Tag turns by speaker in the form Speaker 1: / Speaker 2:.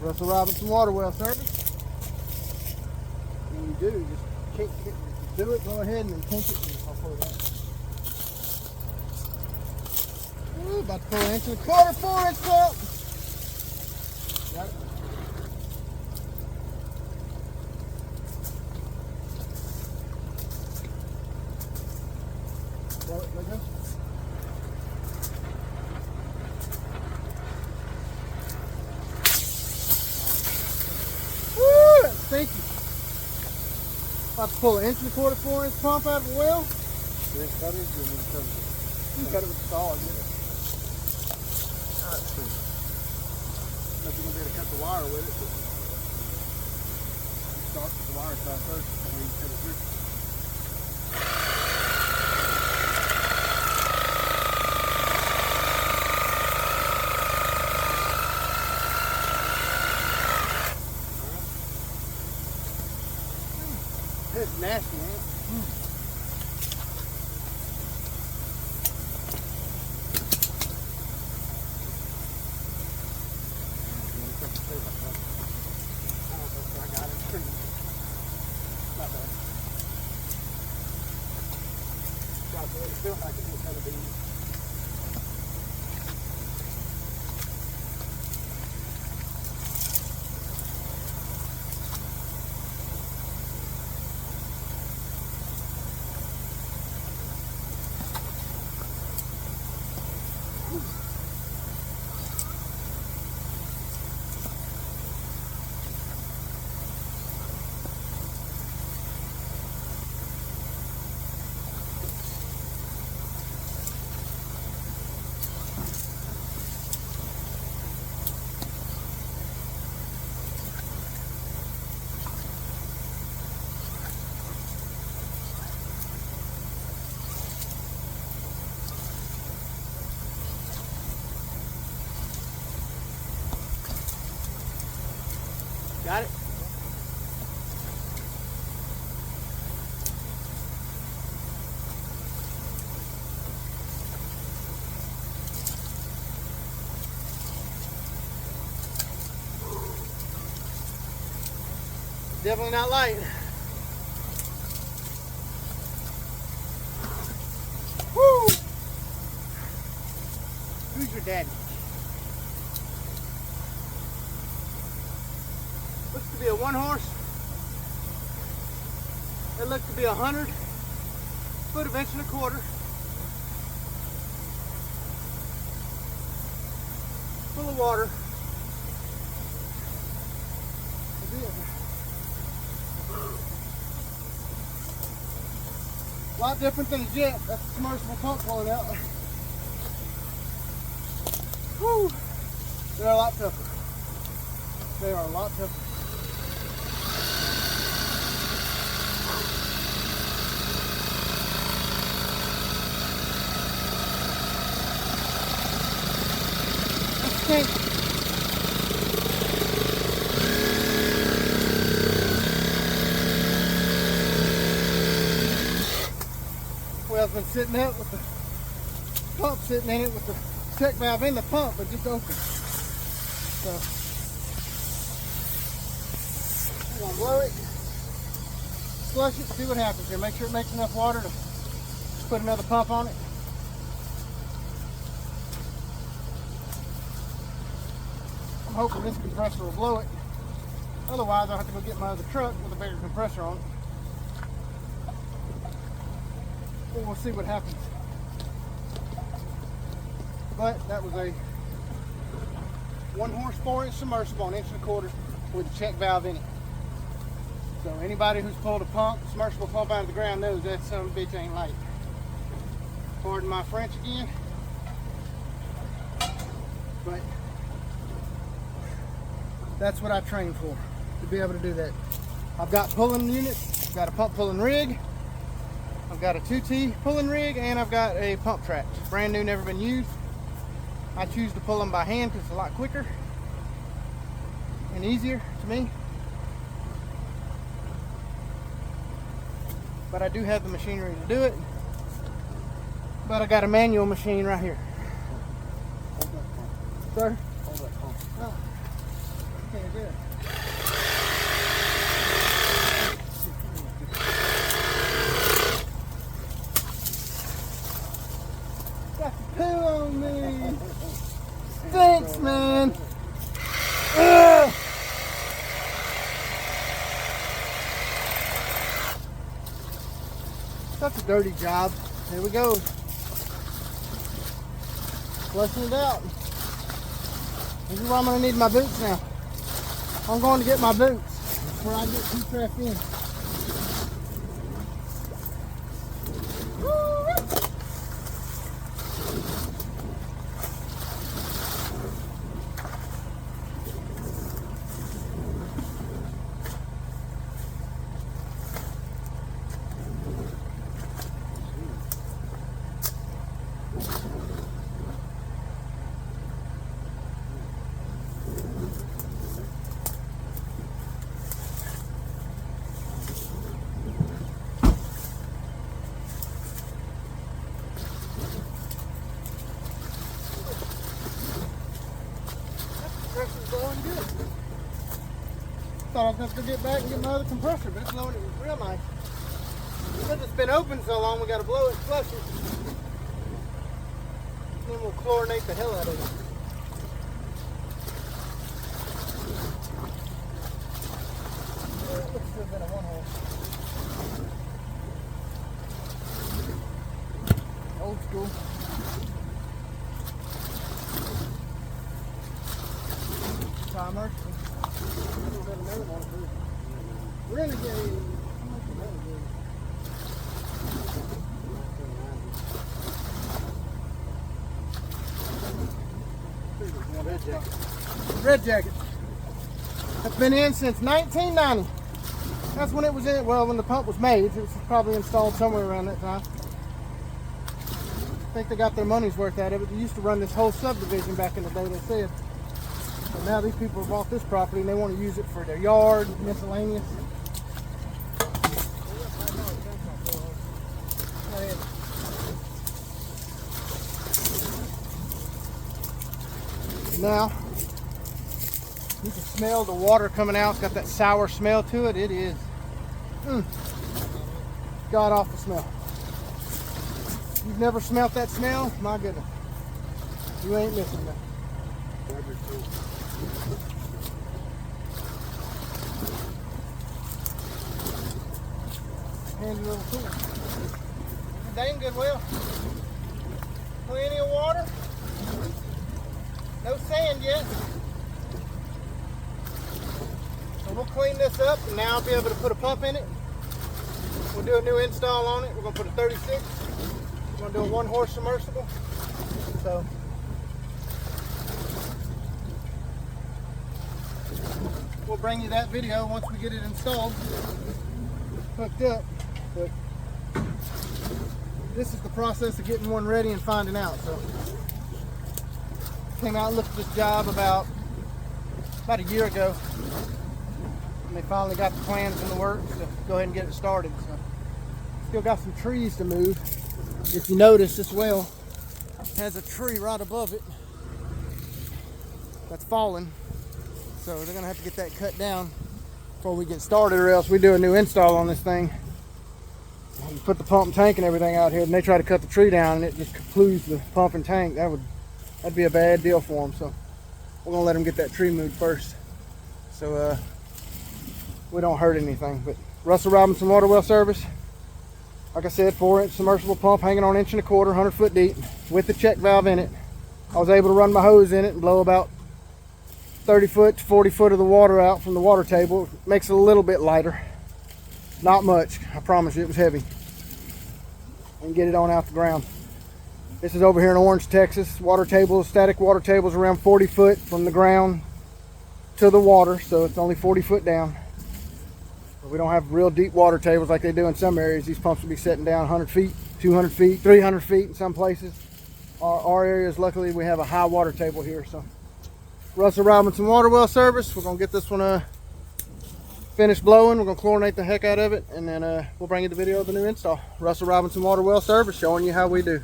Speaker 1: Russell Robinson Water Well Service. When you do, just kick it. Do it, go ahead and then kink it, and I'll pull it out. Ooh, about to pull an 1 1/4, 4-inch pump. Got it. Let go. Woo, that's stinky. About to pull an 1 1/4, 4-inch pump out of the well. Yeah, that is good. You cut it with the saw, get it. That's sweet. Not you're gonna be able to cut the wire with it, but you start with the wire side first, and then you cut it through. It's nasty, man. I got it. Not bad. It felt like it was going to be. Got it? Definitely not light. Woo! Who's your daddy? Looks to be a 1 horse. It looks to be 100 foot of 1 1/4. Full of water. A lot different than a jet. That's a submersible pump pulling out. Whew. They're a lot tougher. They are a lot tougher. Well, it's been sitting up with the pump sitting in it with the check valve in the pump, but just open. So I'm gonna blow it, flush it, see what happens here. Make sure it makes enough water to put another pump on it. I'm hoping this compressor will blow it. Otherwise, I'll have to go get my other truck with a bigger compressor on it. But we'll see what happens. But that was a 1 horse 4-inch submersible, 1 1/4 with a check valve in it. So anybody who's pulled a pump, submersible pump out of the ground knows that son of a bitch ain't light. Pardon my French again. But that's what I trained for, to be able to do that. I've got pulling units, I've got a pump pulling rig, I've got a 2T pulling rig, and I've got a pump track. Brand new, never been used. I choose to pull them by hand because it's a lot quicker and easier to me. But I do have the machinery to do it. But I got a manual machine right here.
Speaker 2: Hold that pump.
Speaker 1: Sir?
Speaker 2: Hold that pump.
Speaker 1: Oh. Okay, good. Got the poo on me. Thanks, man. Ugh. Such a dirty job. Here we go. Flushing it out. This is where I'm going to need my boots now. I'm going to get my boots before I get too trapped in. Compressor's blowing good. Thought I was going to get back and get my other compressor, but it's blowing it real nice. Because it's been open so long, we got to blow it, flush it. Then we'll chlorinate the hell out of it. It looks to have been a one-hole. Old school. Timer. Renegade. Red jacket. That's been in since 1990. That's when it was in. Well, when the pump was made, it was probably installed somewhere around that time. I think they got their money's worth out of it. They used to run this whole subdivision back in the day, they said. But now these people have bought this property and they want to use it for their yard, miscellaneous. Now, you can smell the water coming out. It's got that sour smell to it. It is god awful smell. You've never smelt that smell? My goodness. You ain't missing that. Handy little tool. Dang good well. Plenty of water. No sand yet. So we'll clean this up and now I'll be able to put a pump in it. We'll do a new install on it. We're going to put a 36. We're going to do a 1-horse submersible. So we'll bring you that video once we get it installed, hooked up. But this is the process of getting one ready and finding out. So came out and looked at this job about a year ago, and they finally got the plans in the works to go ahead and get it started. So still got some trees to move. If you notice, this well has a tree right above it that's fallen, so they're gonna have to get that cut down before we get started, or else we do a new install on this thing and put the pump and tank and everything out here, and they try to cut the tree down and it just kaploos the pump and tank. That'd be a bad deal for them. So we're gonna let them get that tree moved first, so we don't hurt anything. But Russell Robinson Water Well Service, like I said, 4-inch submersible pump hanging on 1 1/4 inch, 100 foot deep, with the check valve in it. I was able to run my hose in it and blow about 30 foot to 40 foot of the water out from the water table. It makes it a little bit lighter. Not much, I promise you, it was heavy. And get it on out the ground. This is over here in Orange, Texas. Water tables, static water tables around 40 foot from the ground to the water, so it's only 40 foot down. But we don't have real deep water tables like they do in some areas. These pumps will be setting down 100 feet, 200 feet, 300 feet in some places. Our areas, luckily, we have a high water table here. So Russell Robinson Water Well Service, we're gonna get this one finished blowing. We're gonna chlorinate the heck out of it, and then we'll bring you the video of the new install. Russell Robinson Water Well Service, showing you how we do.